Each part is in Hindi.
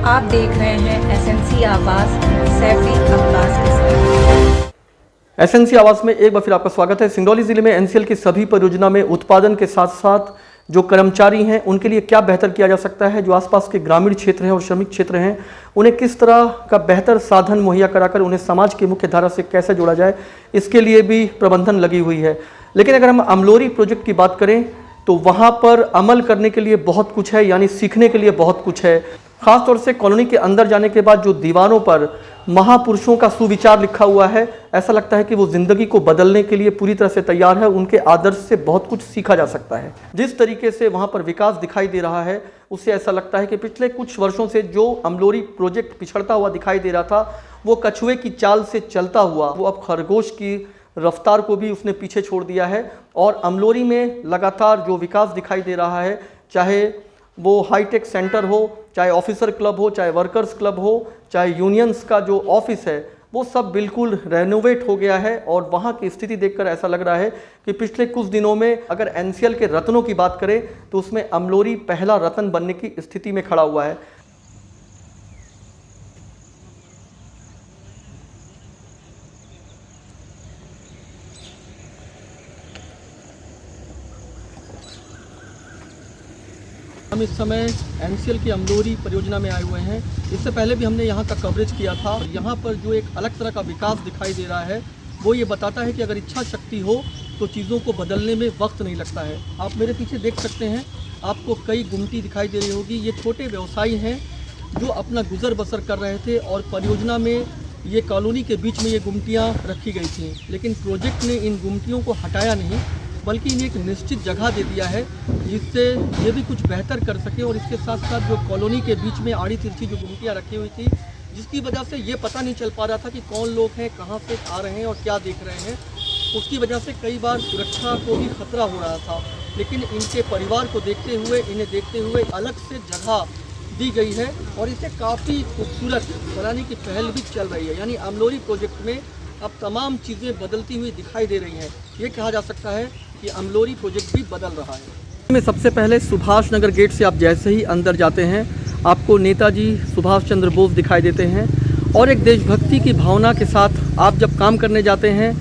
आप देख रहे हैं एसएनसी आवाज़ सैफी अब्बास के साथ। एसएनसी आवास में एक बार फिर आपका स्वागत है। सिंगरौली जिले में एनसीएल की सभी परियोजना में उत्पादन के साथ साथ जो कर्मचारी हैं उनके लिए क्या बेहतर किया जा सकता है, जो आसपास के ग्रामीण क्षेत्र हैं और श्रमिक क्षेत्र हैं उन्हें किस तरह का बेहतर साधन मुहैया कराकर उन्हें समाज की मुख्य धारा से कैसे जोड़ा जाए, इसके लिए भी प्रबंधन लगी हुई है। लेकिन अगर हम अमलोरी प्रोजेक्ट की बात करें तो वहाँ पर अमल करने के लिए बहुत कुछ है, यानी सीखने के लिए बहुत कुछ है। खासतौर से कॉलोनी के अंदर जाने के बाद जो दीवारों पर महापुरुषों का सुविचार लिखा हुआ है, ऐसा लगता है कि वो जिंदगी को बदलने के लिए पूरी तरह से तैयार है। उनके आदर्श से बहुत कुछ सीखा जा सकता है। जिस तरीके से वहाँ पर विकास दिखाई दे रहा है उससे ऐसा लगता है कि पिछले कुछ वर्षों से जो अमलोरी प्रोजेक्ट पिछड़ता हुआ दिखाई दे रहा था, वो कछुए की चाल से चलता हुआ वो अब खरगोश की रफ्तार को भी उसने पीछे छोड़ दिया है। और अमलोरी में लगातार जो विकास दिखाई दे रहा है, चाहे वो हाईटेक सेंटर हो, चाहे ऑफिसर क्लब हो, चाहे वर्कर्स क्लब हो, चाहे यूनियंस का जो ऑफिस है, वो सब बिल्कुल रेनोवेट हो गया है। और वहाँ की स्थिति देखकर ऐसा लग रहा है कि पिछले कुछ दिनों में अगर एनसीएल के रत्नों की बात करें तो उसमें अमलोरी पहला रत्न बनने की स्थिति में खड़ा हुआ है। हम इस समय एनसीएल की अमलोरी परियोजना में आए हुए हैं। इससे पहले भी हमने यहाँ का कवरेज किया था। यहाँ पर जो एक अलग तरह का विकास दिखाई दे रहा है वो ये बताता है कि अगर इच्छा शक्ति हो तो चीज़ों को बदलने में वक्त नहीं लगता है। आप मेरे पीछे देख सकते हैं, आपको कई गुमटी दिखाई दे रही होगी। ये छोटे व्यवसायी हैं जो अपना गुजर बसर कर रहे थे और परियोजना में ये कॉलोनी के बीच में ये गुमटियाँ रखी गई थी। लेकिन प्रोजेक्ट ने इन गुमटियों को हटाया नहीं, बल्कि इन्हें एक निश्चित जगह दे दिया है जिससे ये भी कुछ बेहतर कर सके। और इसके साथ साथ जो कॉलोनी के बीच में आड़ी तिरछी जो गुमटियाँ रखी हुई थी, जिसकी वजह से ये पता नहीं चल पा रहा था कि कौन लोग हैं, कहाँ से आ रहे हैं और क्या देख रहे हैं, उसकी वजह से कई बार सुरक्षा को भी खतरा हो रहा था। लेकिन इनके परिवार को देखते हुए, इन्हें देखते हुए अलग से जगह दी गई है और इसे काफ़ी खूबसूरत बनाने की पहल भी चल रही है। यानी अमलोरी प्रोजेक्ट में अब तमाम चीज़ें बदलती हुई दिखाई दे रही हैं। ये कहा जा सकता है कि अमलोरी प्रोजेक्ट भी बदल रहा है। में सबसे पहले सुभाष नगर गेट से आप जैसे ही अंदर जाते हैं आपको नेताजी सुभाष चंद्र बोस दिखाई देते हैं। और एक देशभक्ति की भावना के साथ आप जब काम करने जाते हैं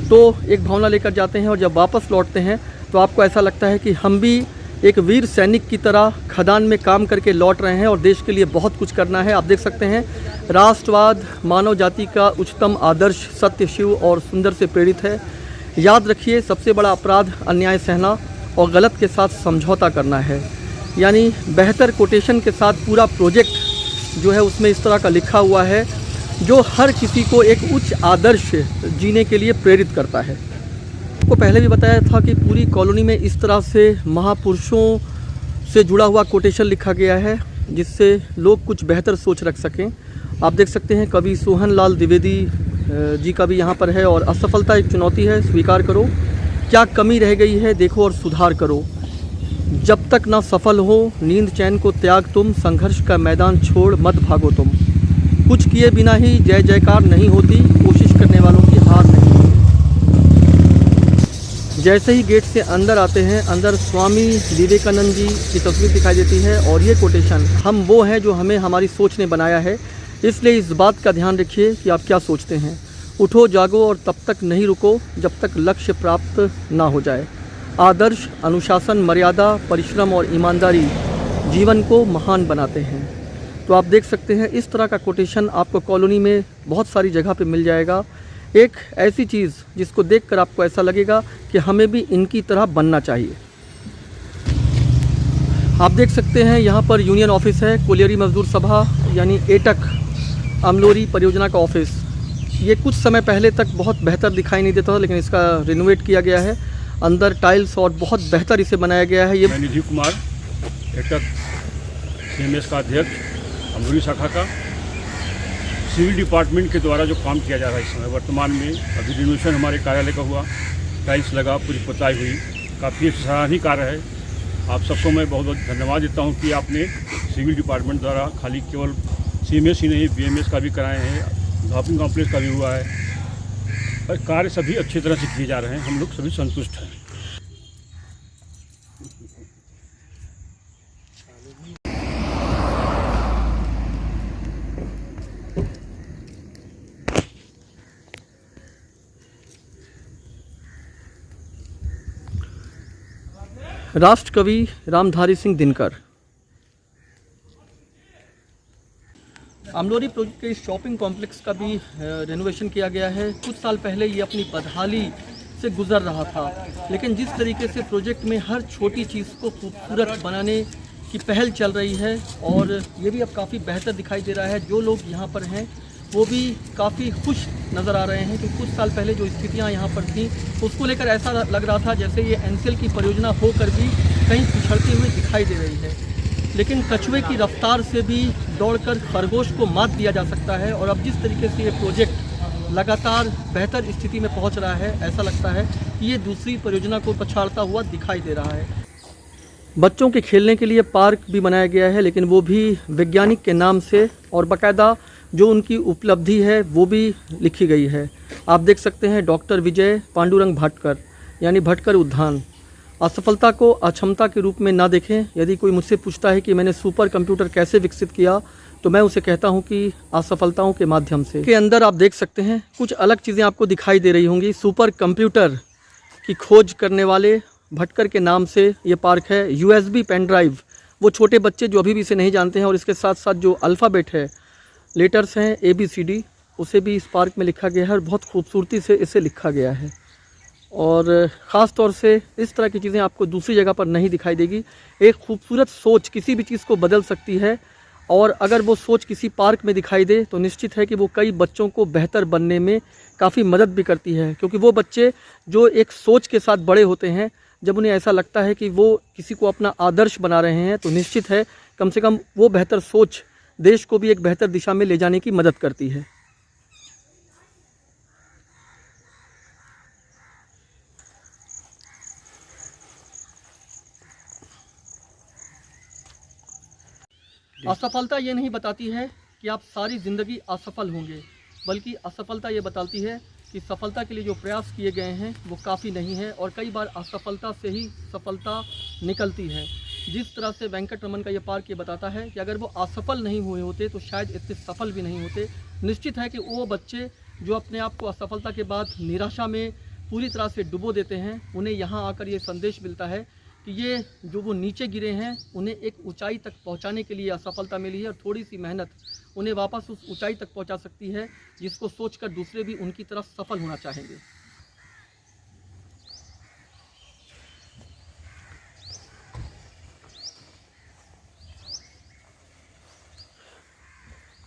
तो एक भावना लेकर जाते हैं और जब वापस लौटते हैं तो आपको ऐसा लगता है कि हम भी एक वीर सैनिक की तरह खदान में काम करके लौट रहे हैं और देश के लिए बहुत कुछ करना है। आप देख सकते हैं राष्ट्रवाद मानव जाति का उच्चतम आदर्श सत्य, शिव और सुंदर से प्रेरित है। याद रखिए, सबसे बड़ा अपराध अन्याय सहना और गलत के साथ समझौता करना है। यानी बेहतर कोटेशन के साथ पूरा प्रोजेक्ट जो है उसमें इस तरह का लिखा हुआ है जो हर किसी को एक उच्च आदर्श जीने के लिए प्रेरित करता है। आपको पहले भी बताया था कि पूरी कॉलोनी में इस तरह से महापुरुषों से जुड़ा हुआ कोटेशन लिखा गया है जिससे लोग कुछ बेहतर सोच रख सकें। आप देख सकते हैं कवि सोहन लाल द्विवेदी जी का भी यहाँ पर है। और असफलता एक चुनौती है, स्वीकार करो, क्या कमी रह गई है देखो और सुधार करो, जब तक ना सफल हो नींद चैन को त्याग तुम, संघर्ष का मैदान छोड़ मत भागो तुम, कुछ किए बिना ही जय जयकार नहीं होती, कोशिश करने वालों की हार नहीं। जैसे ही गेट से अंदर आते हैं, अंदर स्वामी विवेकानंद जी की तस्वीर दिखाई देती है और ये कोटेशन, हम वो हैं जो हमें हमारी सोच ने बनाया है, इसलिए इस बात का ध्यान रखिए कि आप क्या सोचते हैं। उठो जागो और तब तक नहीं रुको जब तक लक्ष्य प्राप्त ना हो जाए। आदर्श, अनुशासन, मर्यादा, परिश्रम और ईमानदारी जीवन को महान बनाते हैं। तो आप देख सकते हैं इस तरह का कोटेशन आपको कॉलोनी में बहुत सारी जगह पे मिल जाएगा। एक ऐसी चीज़ जिसको देखकर आपको ऐसा लगेगा कि हमें भी इनकी तरह बनना चाहिए। आप देख सकते हैं यहाँ पर यूनियन ऑफिस है, कोलियरी मजदूर सभा यानी एटक अमलोरी परियोजना का ऑफिस। ये कुछ समय पहले तक बहुत बेहतर दिखाई नहीं देता था, लेकिन इसका रिनोवेट किया गया है, अंदर टाइल्स और बहुत बेहतर इसे बनाया गया है। ये मैं निधि कुमार, एटक सीएमएस का अध्यक्ष अमलोरी शाखा का। सिविल डिपार्टमेंट के द्वारा जो काम किया जा रहा है इस समय वर्तमान में, अभी रिनोवेशन हमारे कार्यालय का हुआ, टाइल्स लगा, पूरी पुताई हुई, काफ़ी सराहनीय कार्य है। आप सबको मैं बहुत बहुत धन्यवाद देता हूँ कि आपने सिविल डिपार्टमेंट द्वारा खाली केवल सीएमएस ही नहीं बीएमएस का भी कराए हैं, शॉपिंग कॉम्प्लेक्स का भी हुआ है और कार्य सभी अच्छी तरह से किए जा रहे हैं। हम लोग सभी संतुष्ट हैं। राष्ट्र कवि रामधारी सिंह दिनकर। अमलोरी प्रोजेक्ट के इस शॉपिंग कॉम्प्लेक्स का भी रेनोवेशन किया गया है। कुछ साल पहले ये अपनी बदहाली से गुजर रहा था, लेकिन जिस तरीके से प्रोजेक्ट में हर छोटी चीज़ को खूबसूरत बनाने की पहल चल रही है और ये भी अब काफ़ी बेहतर दिखाई दे रहा है। जो लोग यहाँ पर हैं वो भी काफ़ी खुश नज़र आ रहे हैं कि कुछ साल पहले जो स्थितियाँ यहाँ पर थी उसको लेकर ऐसा लग रहा था जैसे ये एनसीएल की परियोजना होकर भी कहीं पिछड़ती हुई दिखाई दे रही है। लेकिन कछुए की रफ्तार से भी दौड़कर खरगोश को मात दिया जा सकता है और अब जिस तरीके से ये प्रोजेक्ट लगातार बेहतर स्थिति में पहुंच रहा है, ऐसा लगता है कि ये दूसरी परियोजना को पछाड़ता हुआ दिखाई दे रहा है। बच्चों के खेलने के लिए पार्क भी बनाया गया है, लेकिन वो भी वैज्ञानिक के नाम से, और बाकायदा जो उनकी उपलब्धि है वो भी लिखी गई है। आप देख सकते हैं डॉक्टर विजय पांडुरंग भटकर, यानी भटकर उद्यान। असफलता को अक्षमता के रूप में ना देखें। यदि कोई मुझसे पूछता है कि मैंने सुपर कंप्यूटर कैसे विकसित किया, तो मैं उसे कहता हूं कि असफलताओं के माध्यम से। के अंदर आप देख सकते हैं कुछ अलग चीज़ें आपको दिखाई दे रही होंगी। सुपर कंप्यूटर की खोज करने वाले भटकर के नाम से ये पार्क है। USB पेन ड्राइव, वो छोटे बच्चे जो अभी भी इसे नहीं जानते हैं, और इसके साथ साथ जो अल्फ़ाबेट है, लेटर्स हैं ABCD, उसे भी इस पार्क में लिखा गया है और बहुत खूबसूरती से इसे लिखा गया है। और ख़ास तौर से इस तरह की चीज़ें आपको दूसरी जगह पर नहीं दिखाई देगी। एक खूबसूरत सोच किसी भी चीज़ को बदल सकती है, और अगर वो सोच किसी पार्क में दिखाई दे तो निश्चित है कि वो कई बच्चों को बेहतर बनने में काफ़ी मदद भी करती है। क्योंकि वो बच्चे जो एक सोच के साथ बड़े होते हैं, जब उन्हें ऐसा लगता है कि वो किसी को अपना आदर्श बना रहे हैं, तो निश्चित है कम से कम वो बेहतर सोच देश को भी एक बेहतर दिशा में ले जाने की मदद करती है। असफलता ये नहीं बताती है कि आप सारी ज़िंदगी असफल होंगे, बल्कि असफलता ये बताती है कि सफलता के लिए जो प्रयास किए गए हैं वो काफ़ी नहीं है, और कई बार असफलता से ही सफलता निकलती है। जिस तरह से वेंकट रमन का ये पार्क ये बताता है कि अगर वो असफल नहीं हुए होते तो शायद इतने सफल भी नहीं होते। निश्चित है कि वो बच्चे जो अपने आप को असफलता के बाद निराशा में पूरी तरह से डुबो देते हैं, उन्हें यहाँ आकर ये संदेश मिलता है कि ये जो वो नीचे गिरे हैं उन्हें एक ऊंचाई तक पहुंचाने के लिए असफलता मिली है, और थोड़ी सी मेहनत उन्हें वापस उस ऊंचाई तक पहुंचा सकती है जिसको सोचकर दूसरे भी उनकी तरफ सफल होना चाहेंगे।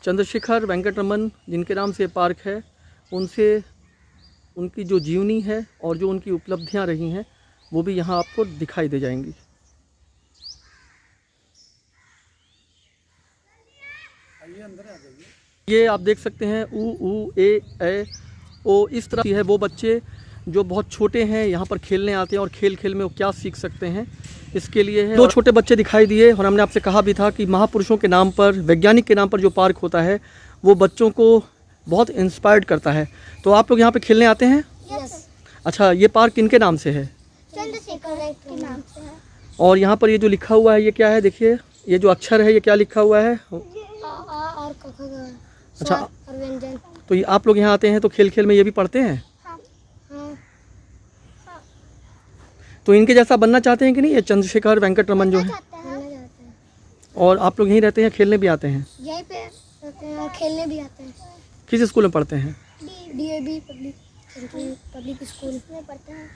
चंद्रशेखर वेंकट रमन जिनके नाम से पार्क है, उनसे उनकी जो जीवनी है और जो उनकी उपलब्धियां रही हैं वो भी यहाँ आपको दिखाई दे जाएंगी। ये आप देख सकते हैं ऊ ए ओ, इस तरह की है। वो बच्चे जो बहुत छोटे हैं यहाँ पर खेलने आते हैं, और खेल खेल में वो क्या सीख सकते हैं इसके लिए है। दो छोटे बच्चे दिखाई दिए, और हमने आपसे कहा भी था कि महापुरुषों के नाम पर, वैज्ञानिक के नाम पर जो पार्क होता है वो बच्चों को बहुत इंस्पायर्ड करता है। तो आप लोग यहाँ पे खेलने आते हैं? यस। अच्छा, ये पार्क किनके नाम से है? चंद्रशेखर के नाम से है। और यहाँ पर ये जो लिखा हुआ है ये क्या है? देखिए ये जो अक्षर है ये क्या लिखा हुआ है? और अच्छा, और व्यंजन। तो ये आप लोग यहाँ आते हैं तो खेल खेल में ये भी पढ़ते हैं? हाँ। तो इनके जैसा बनना चाहते हैं कि नहीं, ये चंद्रशेखर वेंकट रमन जो है? और आप लोग यहीं रहते हैं, खेलने भी आते हैं? यहीं पे रहते हैं और खेलने भी आते हैं। किस स्कूल में पढ़ते हैं? DAB पब्लिक स्कूल में पढ़ते हैं।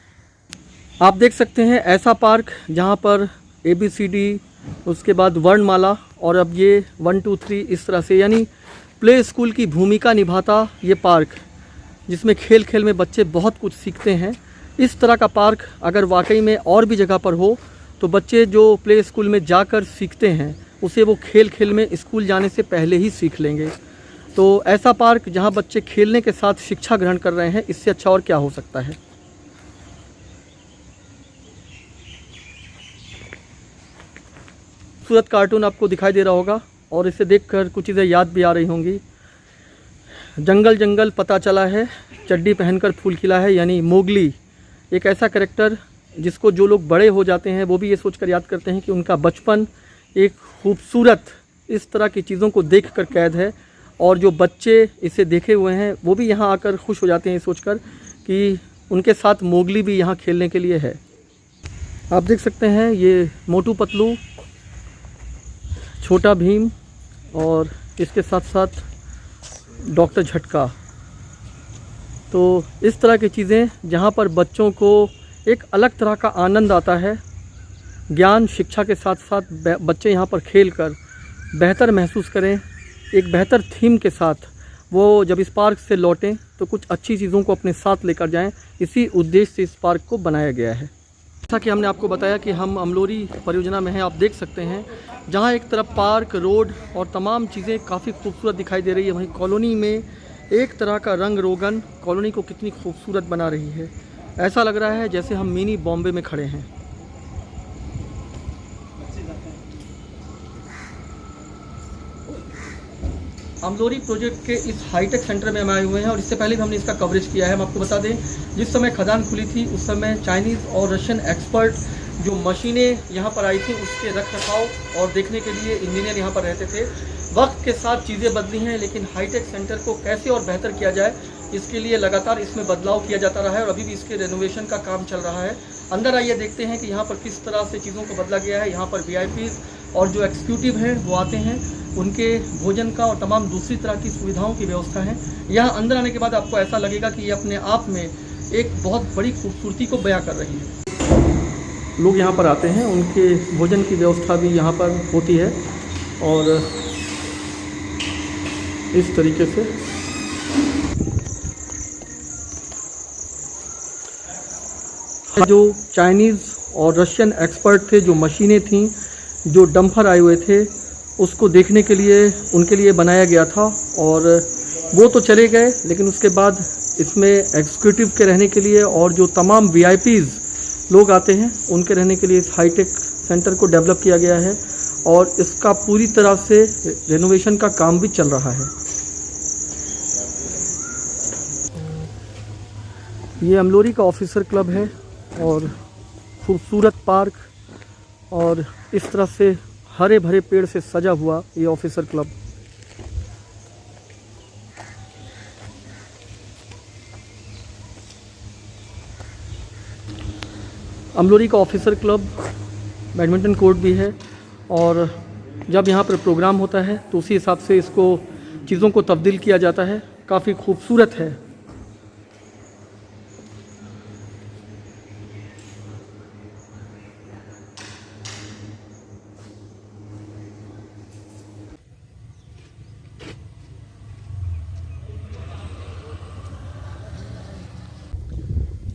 आप देख सकते हैं ऐसा पार्क जहाँ पर ABCD, उसके बाद वर्णमाला, और अब ये 1 2 3 इस तरह से, यानी प्ले स्कूल की भूमिका निभाता ये पार्क, जिसमें खेल खेल में बच्चे बहुत कुछ सीखते हैं। इस तरह का पार्क अगर वाकई में और भी जगह पर हो तो बच्चे जो प्ले स्कूल में जाकर सीखते हैं उसे वो खेल खेल में स्कूल जाने से पहले ही सीख लेंगे। तो ऐसा पार्क जहाँ बच्चे खेलने के साथ शिक्षा ग्रहण कर रहे हैं, इससे अच्छा और क्या हो सकता है। खूबसूरत कार्टून आपको दिखाई दे रहा होगा, और इसे देखकर कुछ चीज़ें याद भी आ रही होंगी। जंगल जंगल पता चला है, चड्डी पहनकर फूल खिला है, यानी मोगली एक ऐसा कैरेक्टर जिसको जो लोग बड़े हो जाते हैं वो भी ये सोचकर याद करते हैं कि उनका बचपन एक खूबसूरत इस तरह की चीज़ों को देखकर कैद है, और जो बच्चे इसे देखे हुए हैं वो भी यहाँ आकर खुश हो जाते हैं सोचकर कि उनके साथ मोगली भी यहाँ खेलने के लिए है। आप देख सकते हैं ये मोटू पतलू, छोटा भीम और इसके साथ साथ डॉक्टर झटका। तो इस तरह की चीज़ें जहाँ पर बच्चों को एक अलग तरह का आनंद आता है, ज्ञान शिक्षा के साथ साथ बच्चे यहाँ पर खेल कर बेहतर महसूस करें, एक बेहतर थीम के साथ वो जब इस पार्क से लौटें तो कुछ अच्छी चीज़ों को अपने साथ लेकर जाएं, इसी उद्देश्य से इस पार्क को बनाया गया है। जैसा कि हमने आपको बताया कि हम अमलोरी परियोजना में हैं, आप देख सकते हैं जहां एक तरफ पार्क, रोड और तमाम चीज़ें काफ़ी खूबसूरत दिखाई दे रही है, वहीं कॉलोनी में एक तरह का रंग रोगन कॉलोनी को कितनी खूबसूरत बना रही है। ऐसा लग रहा है जैसे हम मिनी बॉम्बे में खड़े हैं। अमलोरी प्रोजेक्ट के इस हाईटेक सेंटर में हम आए हुए हैं और इससे पहले भी हमने इसका कवरेज किया है। हम आपको बता दें, जिस समय खदान खुली थी उस समय चाइनीज़ और रशियन एक्सपर्ट जो मशीनें यहाँ पर आई थी उसके रख रखाव और देखने के लिए इंजीनियर यहाँ पर रहते थे। वक्त के साथ चीज़ें बदली हैं, लेकिन हाईटेक सेंटर को कैसे और बेहतर किया जाए इसके लिए लगातार इसमें बदलाव किया जाता रहा है और अभी भी इसके रेनोवेशन का काम चल रहा है। अंदर आइए देखते हैं कि यहाँ पर किस तरह से चीज़ों को बदला गया है। यहाँ पर VIPs और जो एग्जीक्यूटिव हैं वो आते हैं, उनके भोजन का और तमाम दूसरी तरह की सुविधाओं की व्यवस्था है। यहाँ अंदर आने के बाद आपको ऐसा लगेगा कि ये अपने आप में एक बहुत बड़ी खूबसूरती को बयां कर रही है। लोग यहाँ पर आते हैं, उनके भोजन की व्यवस्था भी यहाँ पर होती है और इस तरीके से जो चाइनीज़ और रशियन एक्सपर्ट थे, जो मशीनें थीं, जो डंपर आए हुए थे, उसको देखने के लिए उनके लिए बनाया गया था और वो तो चले गए, लेकिन उसके बाद इसमें एग्जीक्यूटिव के रहने के लिए और जो तमाम VIPs लोग आते हैं उनके रहने के लिए इस हाईटेक सेंटर को डेवलप किया गया है और इसका पूरी तरह से रेनोवेशन का काम भी चल रहा है। ये अमलोरी का ऑफिसर क्लब है और खूबसूरत पार्क और इस तरह से हरे भरे पेड़ से सजा हुआ ये ऑफिसर क्लब। अमलोरी का ऑफिसर क्लब बैडमिंटन कोर्ट भी है और जब यहाँ पर प्रोग्राम होता है तो उसी हिसाब से इसको चीज़ों को तब्दील किया जाता है। काफ़ी खूबसूरत है।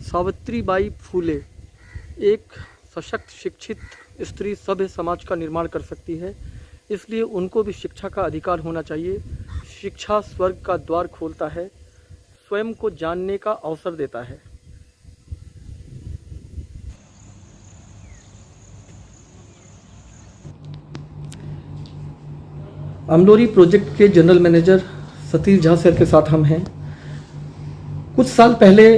सावित्रीबाई फूले एक सशक्त शिक्षित स्त्री सभ्य समाज का निर्माण कर सकती है, इसलिए उनको भी शिक्षा का अधिकार होना चाहिए। शिक्षा स्वर्ग का द्वार खोलता है, स्वयं को जानने का अवसर देता है। अमलोरी प्रोजेक्ट के general manager Satish Jha sir के साथ हम हैं। कुछ साल पहले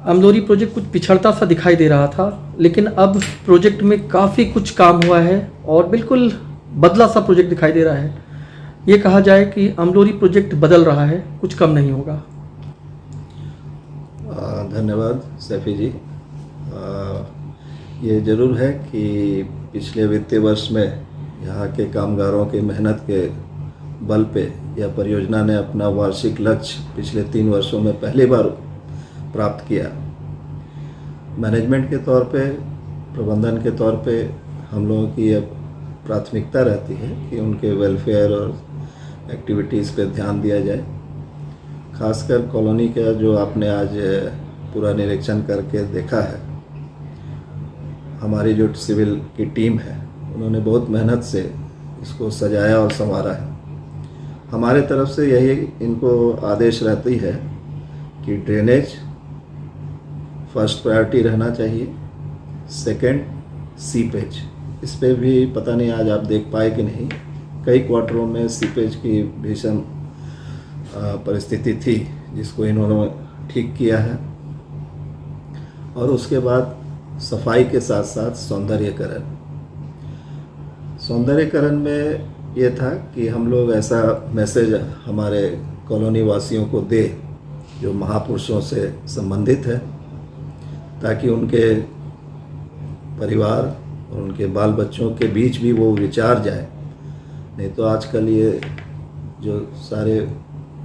अमलोरी प्रोजेक्ट कुछ पिछड़ता सा दिखाई दे रहा था, लेकिन अब प्रोजेक्ट में काफ़ी कुछ काम हुआ है और बिल्कुल बदला सा प्रोजेक्ट दिखाई दे रहा है। ये कहा जाए कि अमलोरी प्रोजेक्ट बदल रहा है, कुछ कम नहीं होगा। धन्यवाद सैफी जी। ये ज़रूर है कि पिछले वित्तीय वर्ष में यहाँ के कामगारों की मेहनत के बल पे यह परियोजना ने अपना वार्षिक लक्ष्य पिछले 3 वर्षों में पहली बार प्राप्त किया। मैनेजमेंट के तौर पे, प्रबंधन के तौर पे हम लोगों की यह प्राथमिकता रहती है कि उनके वेलफेयर और एक्टिविटीज़ पे ध्यान दिया जाए। खासकर कॉलोनी का जो आपने आज पूरा निरीक्षण करके देखा है, हमारी जो सिविल की टीम है उन्होंने बहुत मेहनत से इसको सजाया और संवारा है। हमारे तरफ से यही इनको आदेश रहती है कि ड्रेनेज फर्स्ट प्रायोरिटी रहना चाहिए, सेकंड सीपेज। इस पे भी पता नहीं आज आप देख पाए कि नहीं, कई क्वार्टरों में सीपेज की भीषण परिस्थिति थी जिसको इन्होंने ठीक किया है। और उसके बाद सफाई के साथ साथ सौंदर्यीकरण। सौंदर्यीकरण में ये था कि हम लोग ऐसा मैसेज हमारे कॉलोनी वासियों को दे जो महापुरुषों से संबंधित है, ताकि उनके परिवार और उनके बाल बच्चों के बीच भी वो विचार जाए। नहीं तो आजकल ये जो सारे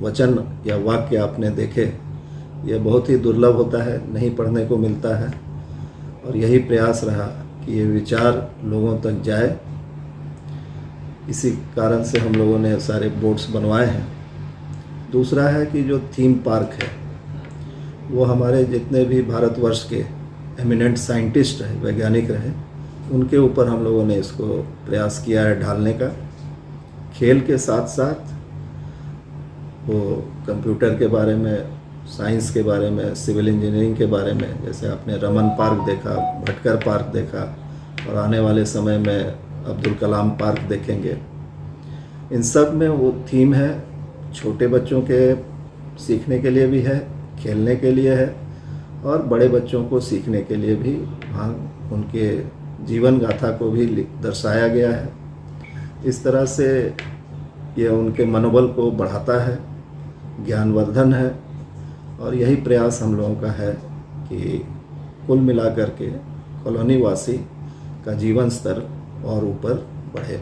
वचन या वाक्य आपने देखे, ये बहुत ही दुर्लभ होता है, नहीं पढ़ने को मिलता है। और यही प्रयास रहा कि ये विचार लोगों तक जाए। इसी कारण से हम लोगों ने सारे बोर्ड्स बनवाए हैं। दूसरा है कि जो थीम पार्क है वो हमारे जितने भी भारतवर्ष के एमिनेंट साइंटिस्ट रहे, वैज्ञानिक रहे, उनके ऊपर हम लोगों ने इसको प्रयास किया है ढालने का। खेल के साथ साथ वो कंप्यूटर के बारे में, साइंस के बारे में, सिविल इंजीनियरिंग के बारे में, जैसे आपने रमन पार्क देखा, भटकर पार्क देखा, और आने वाले समय में अब्दुल कलाम पार्क देखेंगे। इन सब में वो थीम है, छोटे बच्चों के सीखने के लिए भी है, खेलने के लिए है, और बड़े बच्चों को सीखने के लिए भी वहाँ उनके जीवन गाथा को भी दर्शाया गया है। इस तरह से ये उनके मनोबल को बढ़ाता है, ज्ञानवर्धन है, और यही प्रयास हम लोगों का है कि कुल मिलाकर के कॉलोनी वासी का जीवन स्तर और ऊपर बढ़े।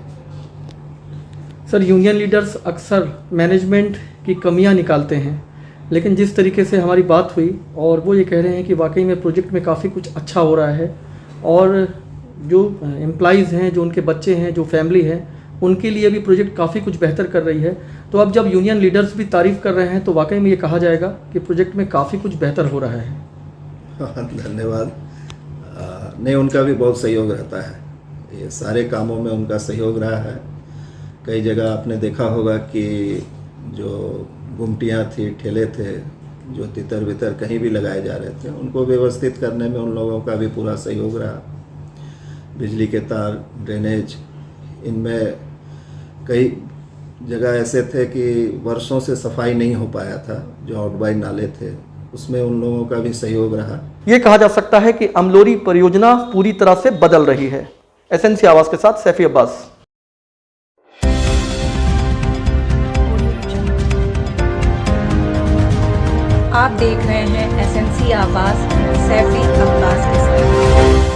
सर, यूनियन लीडर्स अक्सर मैनेजमेंट की कमियां निकालते हैं, लेकिन जिस तरीके से हमारी बात हुई और वो ये कह रहे हैं कि वाकई में प्रोजेक्ट में काफ़ी कुछ अच्छा हो रहा है, और जो एम्प्लॉइज़ हैं, जो उनके बच्चे हैं, जो फैमिली है, उनके लिए भी प्रोजेक्ट काफ़ी कुछ बेहतर कर रही है। तो अब जब यूनियन लीडर्स भी तारीफ़ कर रहे हैं तो वाकई में ये कहा जाएगा कि प्रोजेक्ट में काफ़ी कुछ बेहतर हो रहा है। धन्यवाद। नहीं, उनका भी बहुत सहयोग रहता है, ये सारे कामों में उनका सहयोग रहा है। कई जगह आपने देखा होगा कि जो गुमटियाँ थी, ठेले थे, जो तितर बितर कहीं भी लगाए जा रहे थे, उनको व्यवस्थित करने में उन लोगों का भी पूरा सहयोग रहा। बिजली के तार, ड्रेनेज, इनमें कई जगह ऐसे थे कि वर्षों से सफाई नहीं हो पाया था। जो आउटबाई नाले थे उसमें उन लोगों का भी सहयोग रहा। ये कहा जा सकता है कि अमलोरी परियोजना पूरी तरह से बदल रही है। एसएनसी आवाज़ के साथ सैफी अब्बास। आप देख रहे हैं एसएनसी आवाज़ सैफी अब्बास के साथ।